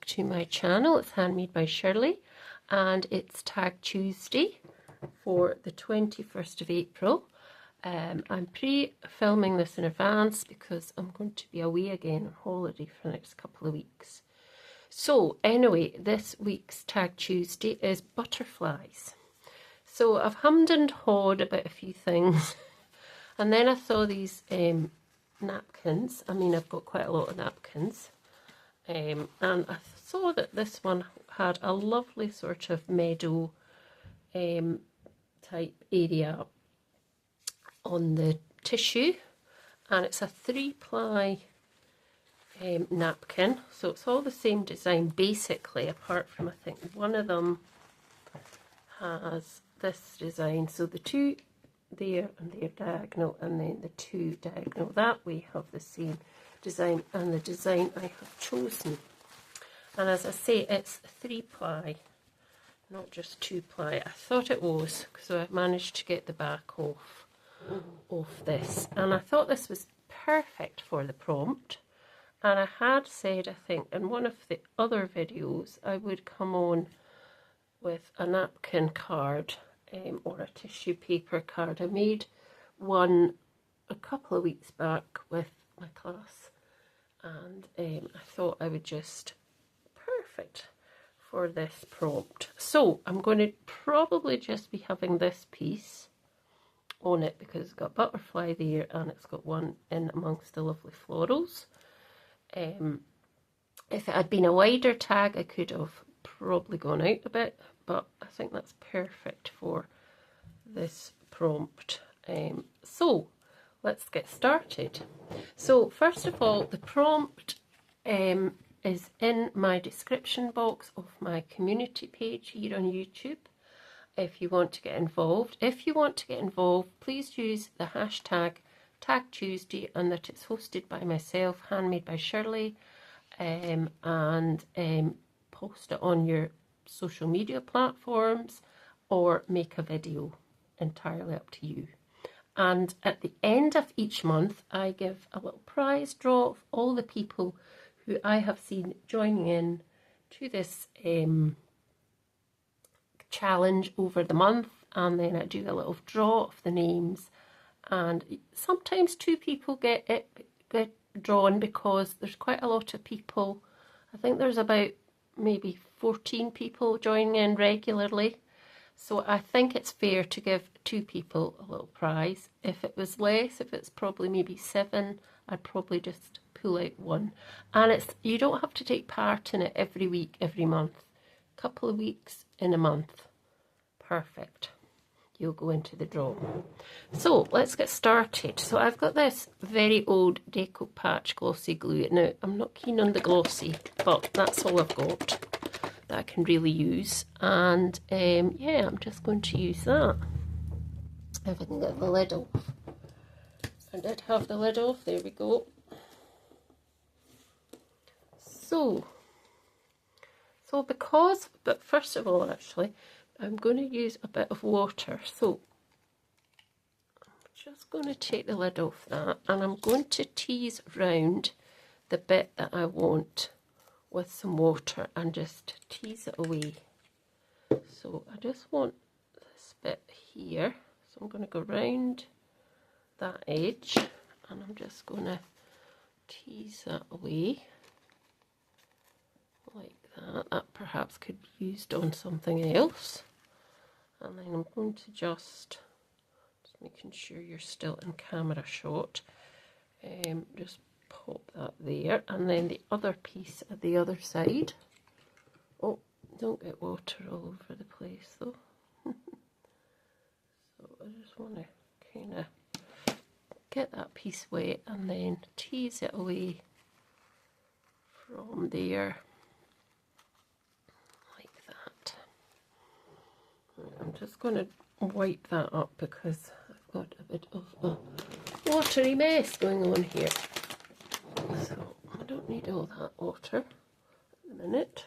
back to my channel. It's Handmade by Shirley and it's Tag Tuesday for the 21st of April. I'm pre-filming this in advance because I'm going to be away again on holiday for the next couple of weeks. So anyway, this week's Tag Tuesday is butterflies. So I've hummed and hawed about a few things and then I saw these napkins. I mean, I've got quite a lot of napkins. And I saw that this one had a lovely sort of meadow type area on the tissue, and it's a 3-ply napkin, so it's all the same design basically, apart from I think one of them has this design, so the two there and they're diagonal, and then the two diagonal that way have the same design, and the design I have chosen, and as I say, it's 3-ply, not just 2-ply. I thought it was, because I managed to get the back off this, and I thought this was perfect for the prompt. And I had said, I think in one of the other videos, I would come on with a napkin card or a tissue paper card. I made one a couple of weeks back with my class, and I thought I would just perfect for this prompt. So I'm going to probably just be having this piece on it because it's got butterfly there and it's got one in amongst the lovely florals. If it had been a wider tag, I could have probably gone out a bit, but I think that's perfect for this prompt. So let's get started. So first of all, the prompt is in my description box of my community page here on YouTube if you want to get involved. If you want to get involved, please use the hashtag Tag Tuesday, and that it's hosted by myself, Handmade by Shirley, and post it on your social media platforms or make a video, entirely up to you. And at the end of each month, I give a little prize draw of all the people who I have seen joining in to this challenge over the month, and then I do a little draw of the names, and sometimes 2 people get drawn because there's quite a lot of people. I think there's about maybe 14 people joining in regularly, so I think it's fair to give 2 people a little prize. If it was less, if it's probably maybe 7, I'd probably just pull out 1. And you don't have to take part in it every week, every month. A couple of weeks in a month. Perfect. You'll go into the draw. So let's get started. So I've got this very old Deco Patch glossy glue. Now, I'm not keen on the glossy, but that's all I've got that I can really use. And yeah, I'm just going to use that. If I can get the lid off. I did have the lid off. There we go. But first of all, actually, I'm going to use a bit of water. So I'm just going to take the lid off that, and I'm going to tease round the bit that I want with some water and just tease it away. So I just want this bit here. So I'm going to go round that edge and I'm just going to tease that away like that. That perhaps could be used on something else. And then I'm going to just making sure you're still in camera shot, just pop that there, and then the other piece at the other side. Oh, don't get water all over the place though. So I just want to kind of get that piece wet and then tease it away from there like that. I'm just going to wipe that up because I've got a bit of a watery mess going on here. So I don't need all that water at the minute.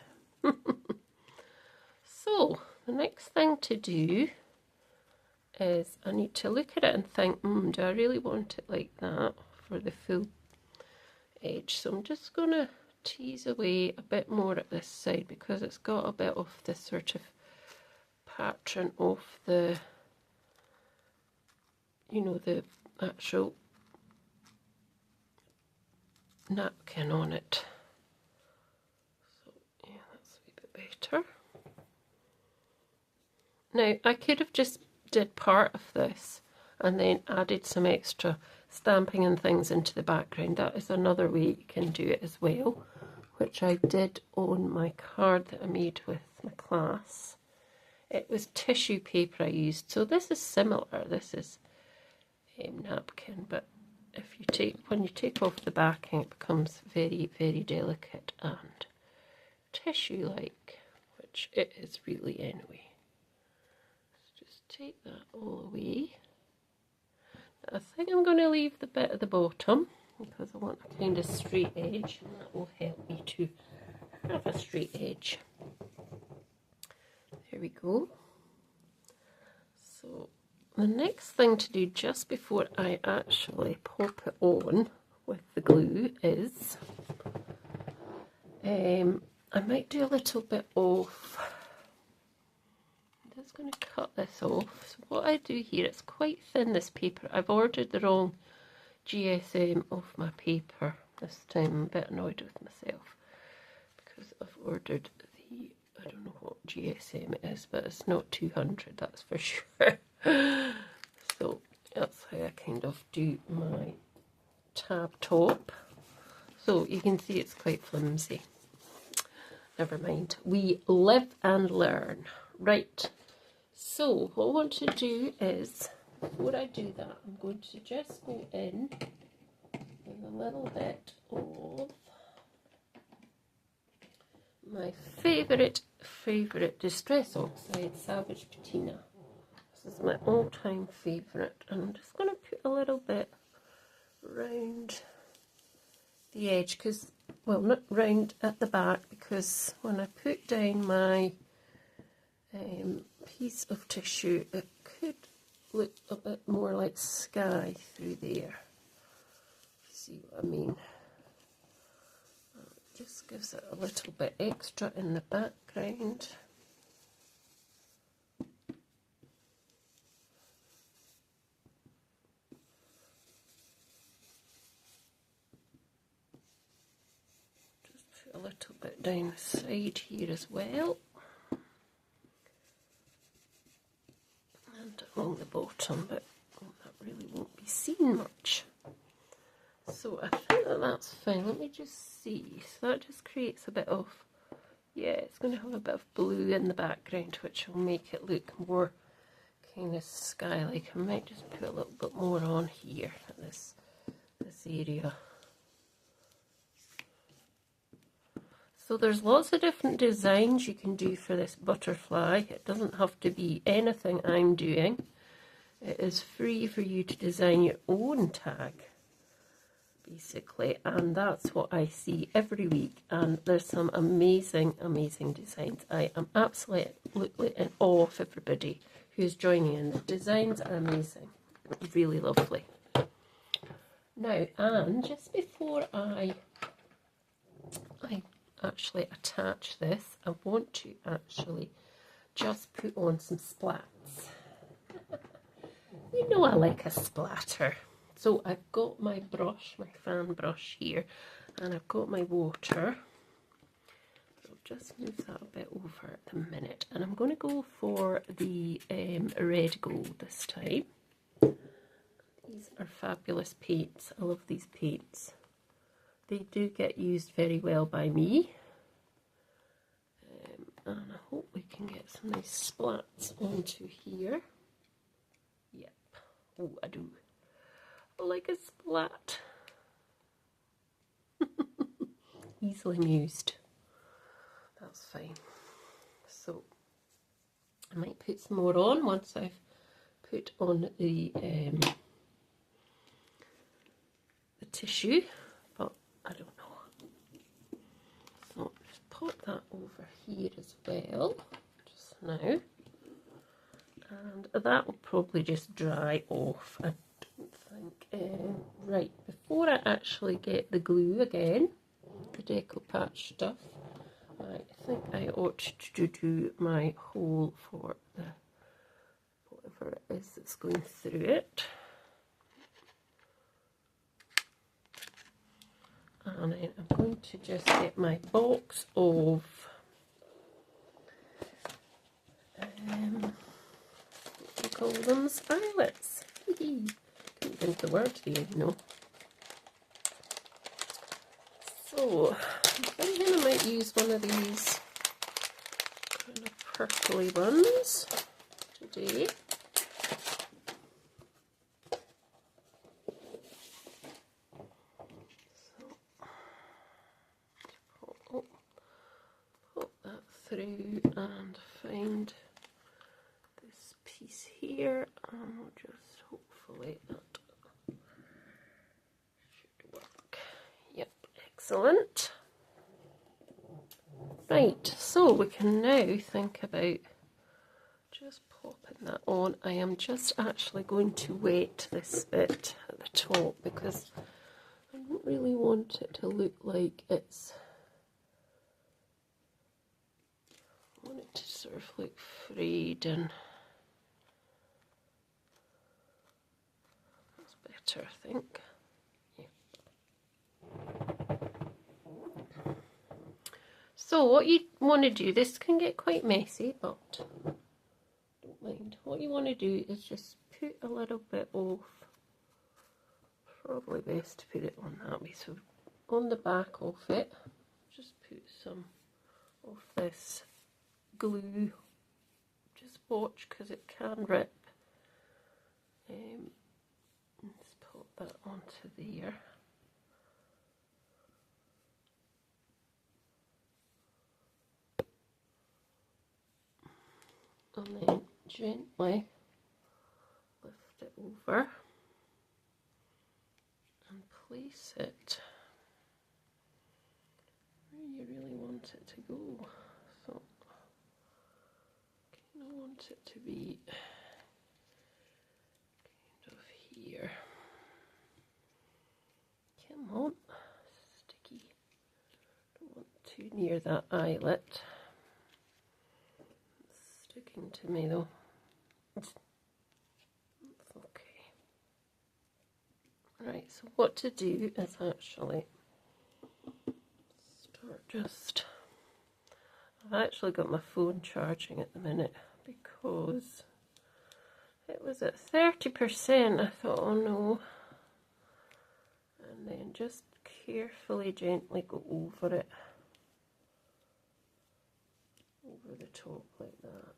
So the next thing to do is I need to look at it and think, do I really want it like that for the full edge? So I'm just going to tease away a bit more at this side because it's got a bit of this sort of pattern of the, you know, the actual napkin on it. So yeah, that's a wee bit better. Now I could have just did part of this and then added some extra stamping and things into the background. That is another way you can do it as well, which I did on my card that I made with my class. It was tissue paper I used, so this is similar. This is napkin, but if you when you take off the backing, it becomes very, very delicate and tissue-like, which it is really anyway. Let's just take that all away. I think I'm going to leave the bit at the bottom because I want a kind of straight edge, and that will help me to have a straight edge. There we go. So the next thing to do just before I actually pop it on with the glue is I might do a little bit of, I'm just going to cut this off. So what I do here, it's quite thin, this paper. I've ordered the wrong GSM of my paper this time. I'm a bit annoyed with myself because I've ordered the, I don't know what GSM it is, but it's not 200, that's for sure. So that's how I kind of do my tab top. So you can see it's quite flimsy. Never mind. We live and learn. Right. So what I want to do is, before I do that, I'm going to just go in with a little bit of my favourite Distress Oxide Salvage Patina. This is my all-time favourite, and I'm just going to put a little bit round the edge, because, well, not round at the back, because when I put down my piece of tissue, it could look a bit more like sky through there. See what I mean? It just gives it a little bit extra in the background. A little bit down the side here as well, and along the bottom, but that really won't be seen much. So I think that that's fine. Let me just see. So that just creates a bit of, yeah, it's going to have a bit of blue in the background, which will make it look more kind of sky-like. I might just put a little bit more on here at this area. So there's lots of different designs you can do for this butterfly. It doesn't have to be anything I'm doing. It is free for you to design your own tag, basically, and that's what I see every week. And there's some amazing, amazing designs. I am absolutely in awe of everybody who's joining in. The designs are amazing, really lovely. Now, and just before I actually attach this, I want to actually just put on some splats. You know I like a splatter. So I've got my brush, my fan brush here, and I've got my water. So just move that a bit over at the minute, and I'm going to go for the red gold this time. These are fabulous paints. I love these paints. They do get used very well by me, and I hope we can get some nice splats onto here. Yep, oh I do, I like a splat. Easily amused, that's fine. So I might put some more on once I've put on the tissue, but I don't know. So just pop that over here as well, just now. And that will probably just dry off, I don't think. Right, before I actually get the glue again, the decoupage stuff. I think I ought to do my hole for the whatever it is that's going through it. And then I'm going to just get my box of what do you call them? Eyelets. Couldn't think of the word here, you know. So I'm thinking I might use one of these kind of purpley ones today. So pop that through and find this piece here, and we'll just hopefully that should work. Yep, excellent. Right, so we can now think about just popping that on. I am just actually going to wet this bit at the top because I don't really want it to look like it's, I want it to sort of look frayed, and that's better, I think. So what you want to do, this can get quite messy, but don't mind. What you want to do is just put a little bit of, probably best to put it on that way, so on the back of it, just put some of this glue. Just watch because it can rip. Let's put that onto there. And then gently lift it over and place it where you really want it to go. So I kind of want it to be kind of here. Come on, sticky. Don't want too near that eyelet. Sticking to me though. That's okay. Right, so what to do is actually start just, I've actually got my phone charging at the minute because it was at 30%. I thought, oh no. And then just carefully, gently go over it. Over the top like that.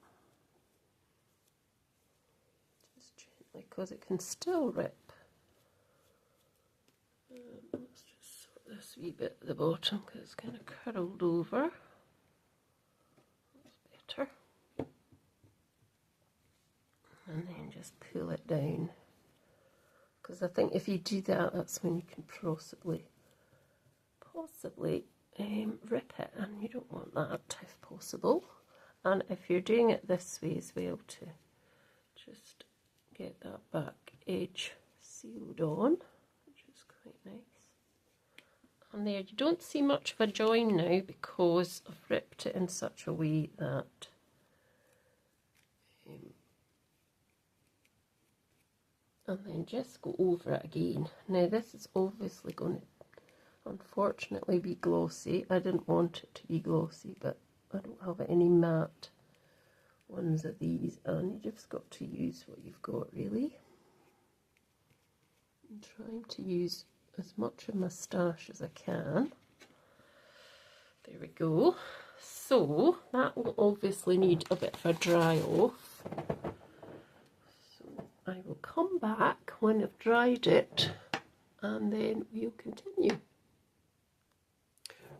Just gently, because it can still rip. Let's just sort this wee bit at the bottom because it's kind of curled over. That's better. And then just pull it down. Because I think if you do that, that's when you can possibly rip it, and you don't want that if possible. And if you're doing it this way as well, to just get that back edge sealed on, which is quite nice. And there, you don't see much of a join now because I've ripped it in such a way that and then just go over it again. Now this is obviously going to unfortunately be glossy. I didn't want it to be glossy, but I don't have any matte ones of these, and you just got to use what you've got really. I'm trying to use as much of my stash as I can. There we go. So that will obviously need a bit of a dry off. So I will come back when I've dried it and then we'll continue.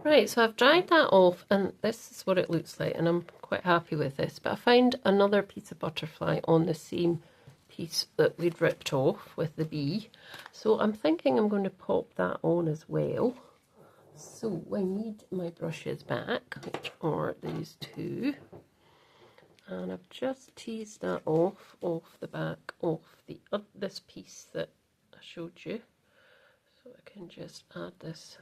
Right, so I've dried that off and this is what it looks like, and I'm quite happy with this, but I found another piece of butterfly on the same piece that we'd ripped off with the bee, so I'm thinking I'm going to pop that on as well. So I need my brushes back, which are these two, and I've just teased that off the back of the this piece that I showed you, so I can just add this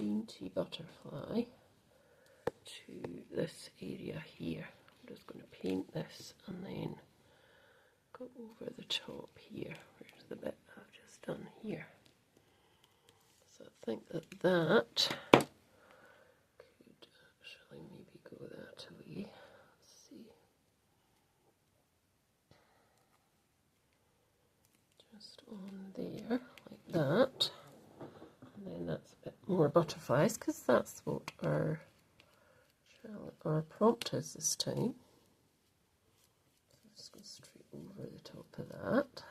dainty butterfly to this area here. I'm just going to paint this and then go over the top here. Where's the bit I've just done here? So I think that could actually maybe go that way. Let's see. Just on there, like that. And then that's a bit more butterflies, because that's what our prompt is this time. So just go straight over the top of that.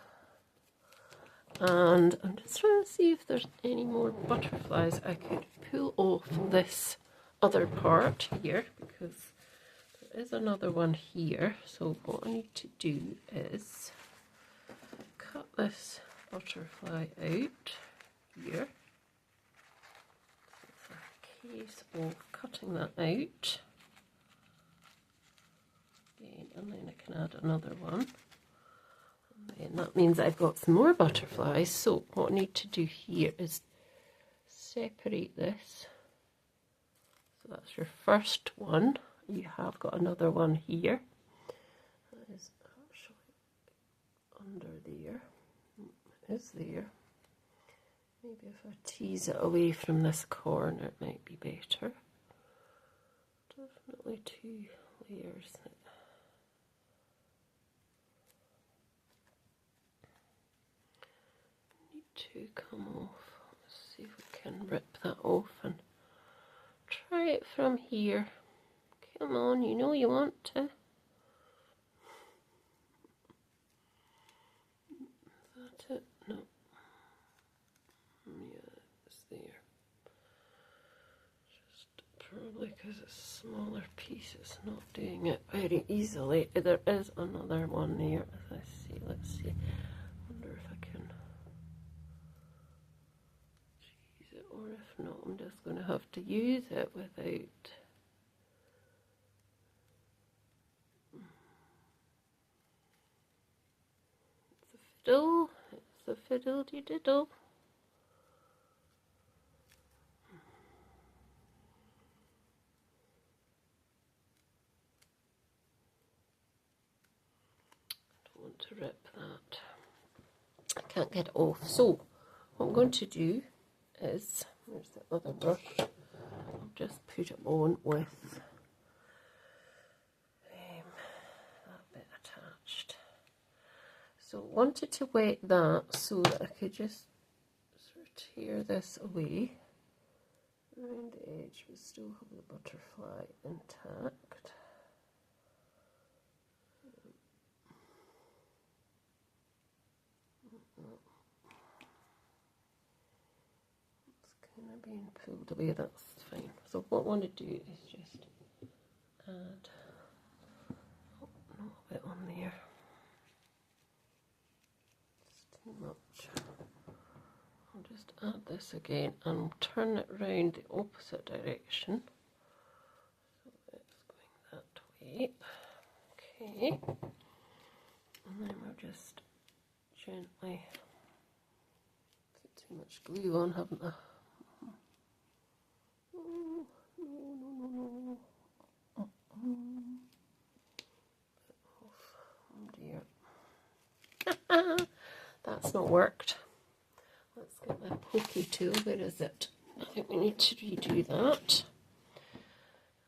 And I'm just trying to see if there's any more butterflies I could pull off this other part here, because there is another one here. So what I need to do is cut this butterfly out here. It's a case of cutting that out again, and then I can add another one. And that means I've got some more butterflies. So what I need to do here is separate this. So that's your first one. You have got another one here. That is actually under there. It is there. Maybe if I tease it away from this corner, it might be better. Definitely 2 layers. To come off. Let's see if we can rip that off and try it from here. Come on, you know you want to. Is that it? No. Yeah, it's there. Just probably because it's a smaller piece, it's not doing it very easily. There is another one there, as I see. Let's see. Or if not, I'm just going to have to use it without. It's a fiddle. It's a fiddle-de-diddle. I don't want to rip that. I can't get it off. So what I'm going to do is, where's the other brush? I'll just put it on with that bit attached. So I wanted to wet that so that I could just sort of tear this away around the edge, but still have the butterfly intact. Being pulled away, that's fine. So what I want to do is just add a little bit on there. It's too much. I'll just add this again and turn it round the opposite direction. So it's going that way. Okay. And then we'll just gently put too much glue on, haven't I? Oh dear. That's not worked. Let's get my pokey tool. Where is it? I think we need to redo that.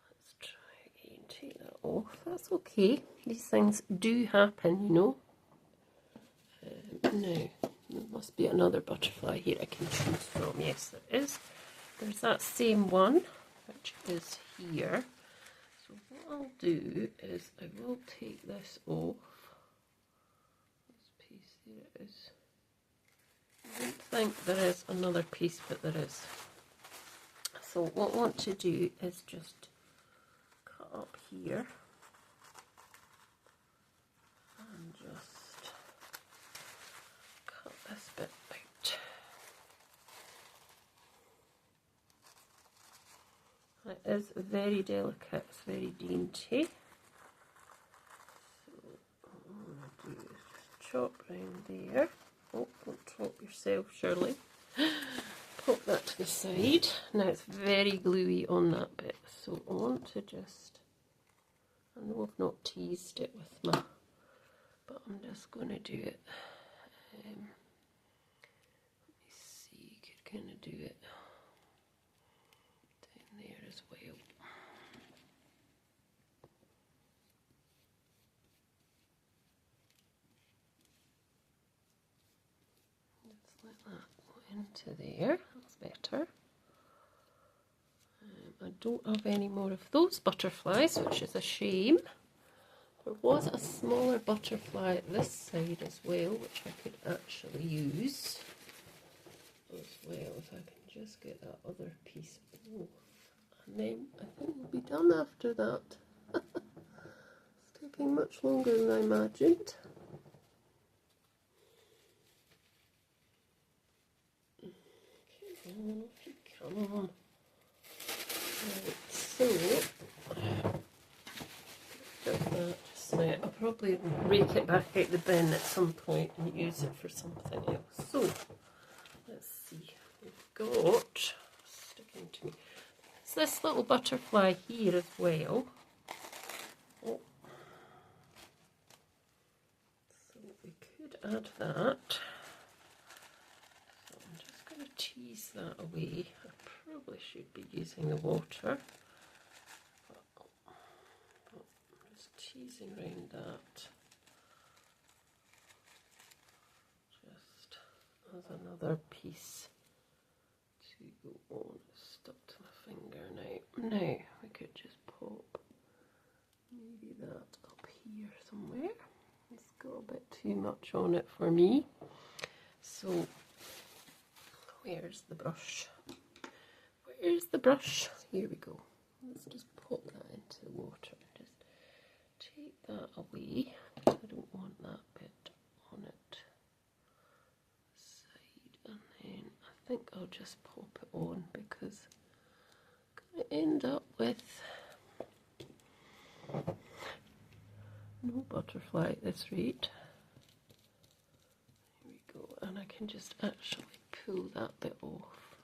Let's try again. Take that off. That's okay. These things do happen, you know. Now, there must be another butterfly here I can choose from. Yes, there is. There's that same one, which is here. So what I'll do is I will take this off. This piece, there it is. I don't think there is another piece, but there is. So what I want to do is just cut up here and just cut this bit out. It is very delicate, it's very dainty. So what I'm going to do is just chop round there. Oh, don't chop yourself, Shirley. pop that to the side. Now it's very gluey on that bit, so I want to just, I know I've not teased it with my, but I'm just going to do it. Let me see, could kind of do it down there as well. Just let that go into there, that's better. I don't have any more of those butterflies, which is a shame. There was a smaller butterfly at this side as well, which I could actually use as well, if I can just get that other piece off. And then I think we'll be done after that. It's taking much longer than I imagined. Come on. Right, so just now. I'll probably rake it back out the bin at some point and use it for something else. So let's see. We've got, sticking to me, it's this little butterfly here as well. Oh. So we could add that. So I'm just going to tease that away. I probably should be using the water. Teasing around that just as another piece to go on. It's stuck to my finger now. Now we could just pop maybe that up here somewhere. It's got a bit too much on it for me. So where's the brush? Where's the brush? Here we go. Let's just pop that into the water. Take that away. I don't want that bit on it. Side, and then I think I'll just pop it on because I'm going to end up with no butterfly at this rate. Here we go, and I can just actually pull that bit off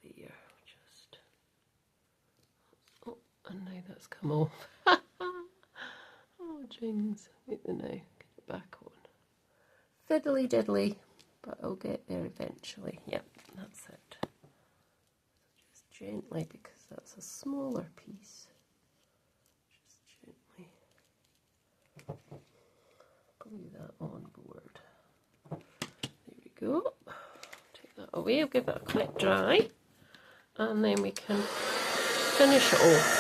there. Just, oh, and now that's come off. Oh, Jings, wait the now, get it back on. Fiddly diddly, but I'll get there eventually. Yep, that's it. So just gently, because that's a smaller piece, just gently glue that on board. There we go. Take that away, I'll give it a quick dry, and then we can finish it off.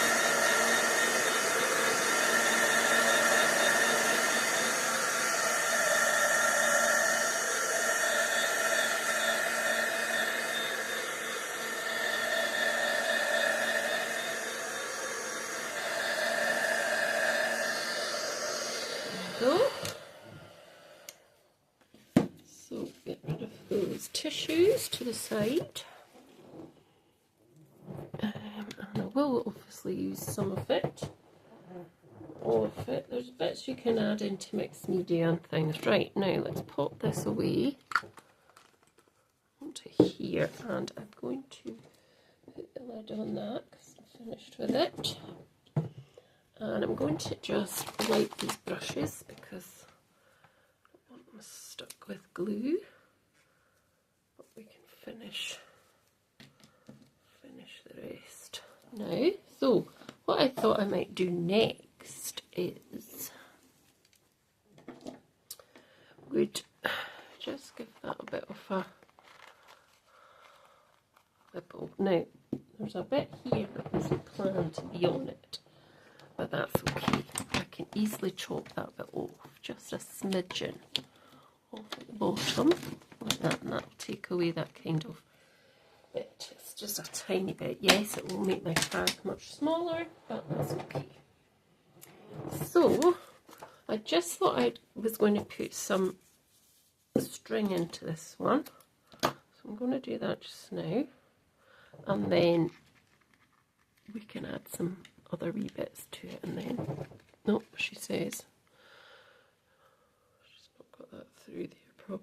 So get rid of those tissues to the side, and I will obviously use some of it, all of it. There's bits you can add into mixed media and things. Right, now let's pop this away onto here, and I'm going to put the lid on that because I'm finished with it. And I'm going to just wipe these brushes because I don't want them stuck with glue. But we can finish the rest now. So what I thought I might do next is would just give that a bit of a wibble. Now there's a bit here that wasn't planned to be on it, but that's okay. I can easily chop that bit off, just a smidgen off at the bottom, like that, and that'll take away that kind of bit. It's just a tiny bit. Yes, it will make my tag much smaller, but that's okay. So, I just thought I was going to put some string into this one. So I'm going to do that just now, and then we can add some other wee bits to it, and then, nope, she says she's not got that through there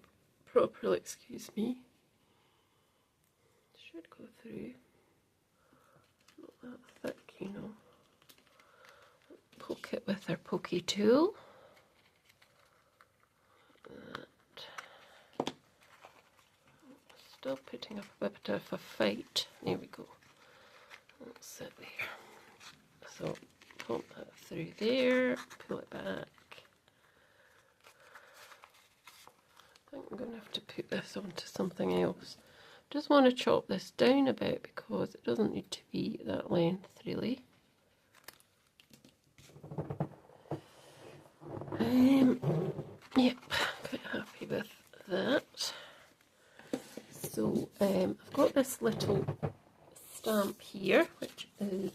properly, excuse me. through. Not that thick, you know. Poke it with our pokey tool. And still putting up a bit of a fight. There we go. That's it there. So pump that through there, pull it back. I think I'm going to have to put this onto something else. Just want to chop this down a bit because it doesn't need to be that length really. Yep, quite happy with that. So I've got this little stamp here, which is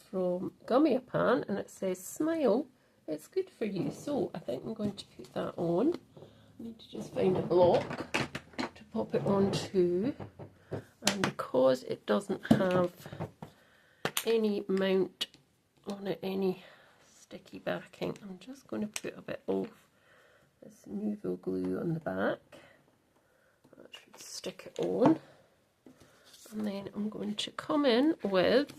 from Gummiapan, and it says "Smile, it's good for you." So I think I'm going to put that on. I need to just find a block to pop it onto, and because it doesn't have any mount on it, any sticky backing, I'm just going to put a bit of this Nuvo glue on the back. That should stick it on. And then I'm going to come in with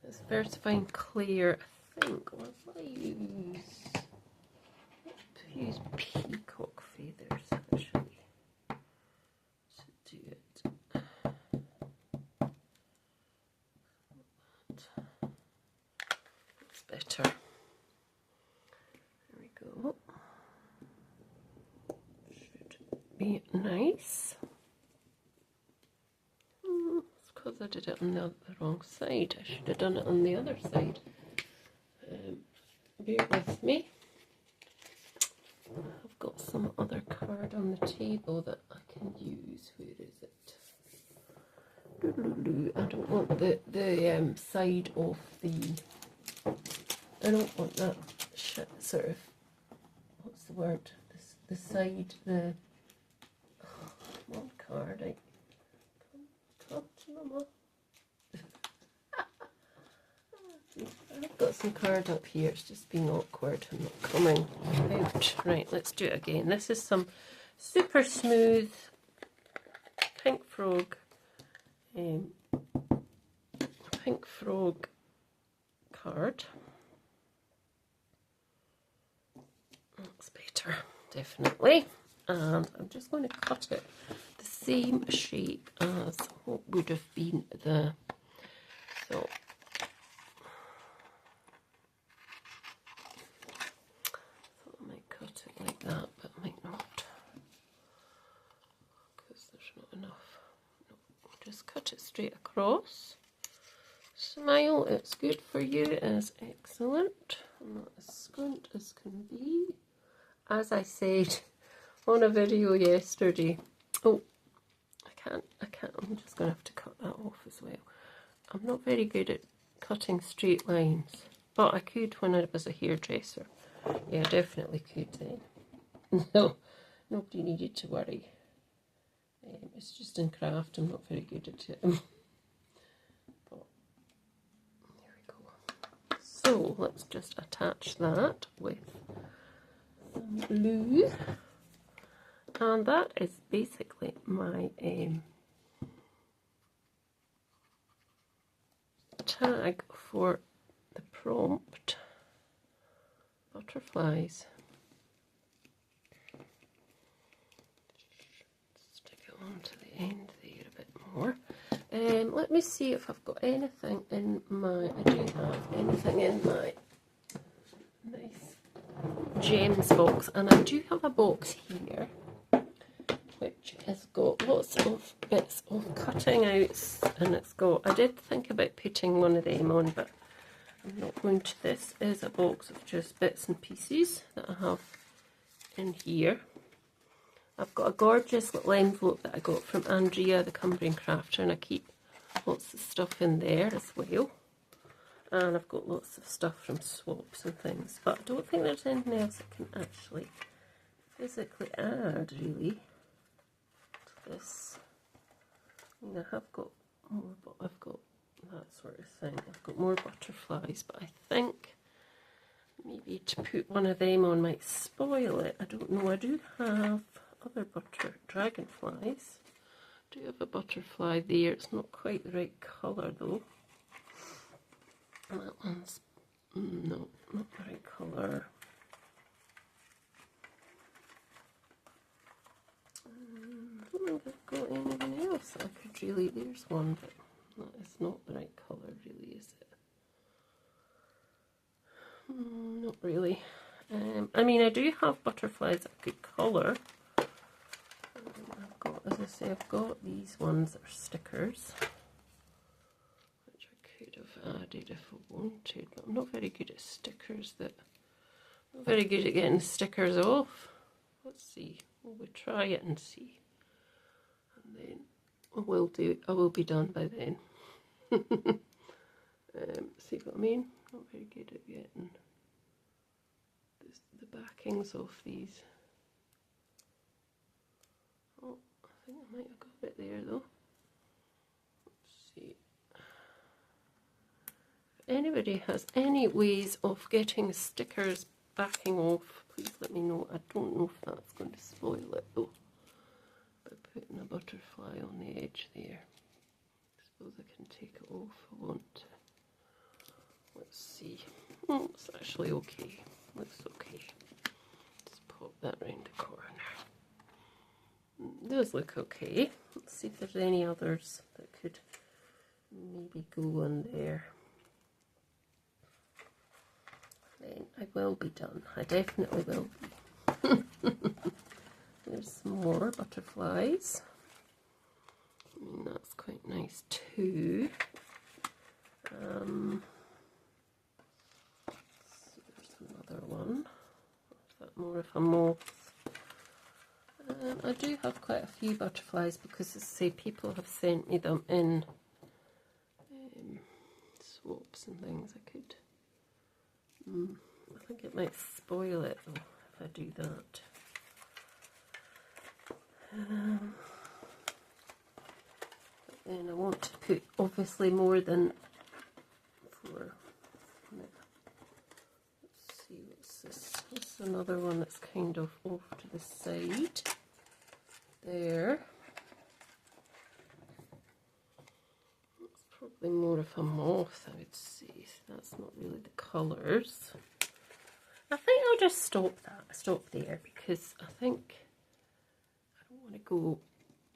this VersaFine Clear, I think. What will I use? Let's use peacock feathers actually to do it. That's better. There we go. Should be nice. It's because I did it on the wrong side. I should have done it on the other side. Bear with me. I've got some other card on the table that I can use. Where is it? I don't want the side of the. I don't want that sort of. What's the word? The side. The. Oh, one card. Come on, Mama. I've got some card up here, it's just being awkward and not coming out. Right, let's do it again. This is some super smooth Pink Frog card. That's better, definitely. And I'm just going to cut it the same shape as what would have been the. So I might cut it like that, but I might not, because there's not enough. No, just cut it straight across. Smile, it's good for you is excellent. I'm not as squint as can be. As I said on a video yesterday. Oh, I can't, I'm just going to have to cut that off as well. I'm not very good at cutting straight lines, but I could when I was a hairdresser. Yeah, definitely could then. No, nobody needed to worry. It's just in craft, I'm not very good at it. But there we go. So let's just attach that with some glue. And that is basically my tag for the prompt. Butterflies. Stick it onto the end there a bit more. Let me see if I've got anything in my. I do have anything in my nice gems box, and I do have a box here which has got lots of bits of cutting outs, and it's got. I did think about putting one of them on, but I'm not going to. This is a box of just bits and pieces that I have in here. I've got a gorgeous little envelope that I got from Andrea, the Cumbrian Crafter, and I keep lots of stuff in there as well. And I've got lots of stuff from swaps and things, but I don't think there's anything else I can actually physically add really to this. I mean, I have got more, but I've got that sort of thing. I've got more butterflies, but I think maybe to put one of them on might spoil it. I don't know. I do have other dragonflies. I do have a butterfly there. It's not quite the right colour though. That one's no, not the right colour. I don't think I've got anything else I could really. There's one, but it's not the right colour, really, is it? Not really. I mean, I do have butterflies of good colour. I've got, as I say, I've got these ones that are stickers, which I could have added if I wanted, but I'm not very good at stickers. I'm not very good at getting stickers off. Let's see. We'll try it and see, and then I will be done by then. See what I mean? Not very good at getting the backings off these. Oh, I think I might have got it there though. Let's see. If anybody has any ways of getting stickers backing off, please let me know. I don't know if that's going to spoil it though, by putting a butterfly on the edge there. I suppose I can take it off if I want to. Let's see. Oh, it's actually okay. Looks okay. Let's pop that round the corner. It does look okay. Let's see if there's any others that could maybe go on there. Then I will be done. I definitely will be. There's some more butterflies. I mean, that's quite nice too. Another one. Is that more of a moth? I do have quite a few butterflies because, as I say, people have sent me them in swaps and things. I could. I think it might spoil it though if I do that. But then I want to put obviously more than 4. See, what's this? This is another one that's kind of off to the side there. It's probably more of a moth, I would say. That's not really the colours. I think I'll just stop there, because I think I don't want to go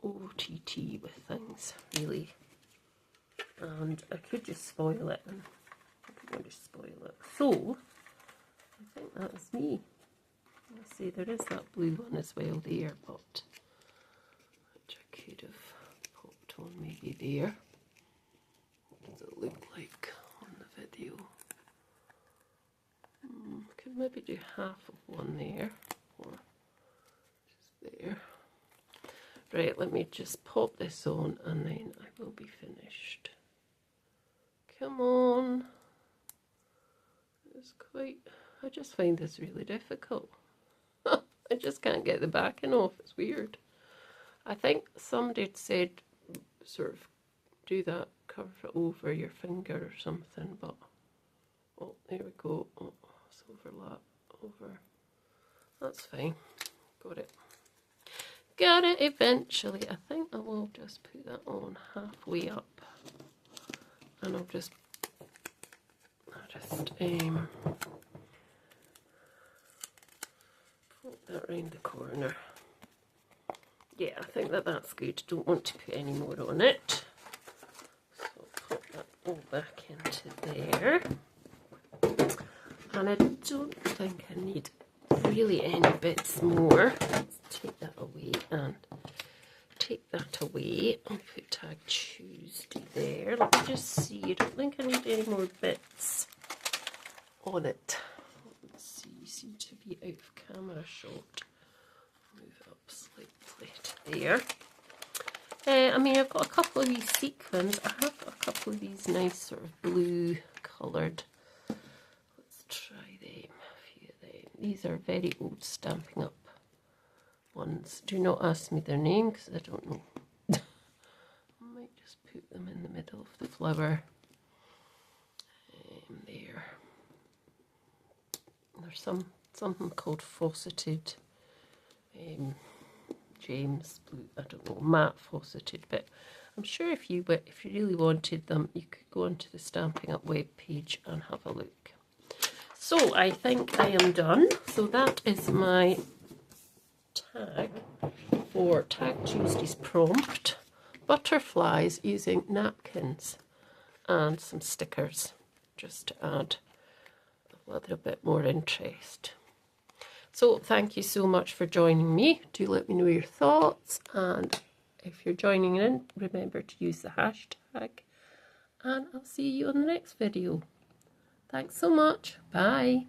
OTT with things really, and I could just spoil it, and I could want to spoil it. So I think that is me. I see there is that blue one as well there, but which I could have popped on maybe there. What does it look like on the video? Could maybe do half of one there, or just there. Right, let me just pop this on and then I will be finished. Come on. It's quite, I just find this really difficult. I just can't get the backing off, it's weird. I think somebody had said sort of do that, cover it over your finger or something, but oh, there we go. Oh, it's overlap over. That's fine. Got it. Got it eventually. I think I will just put that on halfway up, and I'll just put that round the corner. Yeah, I think that's good. Don't want to put any more on it. So I'll put that all back into there. And I don't think I need really any bits more. Let's take that away and take that away and put Tag Tuesday there. Let me just see. I don't think I need any more bits on it. Let's see. You seem to be out of camera shot. Move up slightly to there. I mean, I've got a couple of these sequins. I have got a couple of these nice sort of blue coloured. Let's try them. A few of them. These are very old Stampin' Up ones. Do not ask me their name because I don't know. I might just put them in the middle of the flower. There. There's something called faceted James Blue, I don't know, matte faceted, but I'm sure if you really wanted them, you could go onto the Stampin' Up web page and have a look. So I think I am done. So that is my tag for Tag Tuesday's prompt. Butterflies using napkins and some stickers just to add a little bit more interest. So thank you so much for joining me. Do let me know your thoughts, and if you're joining in, remember to use the hashtag, and I'll see you on the next video. Thanks so much. Bye.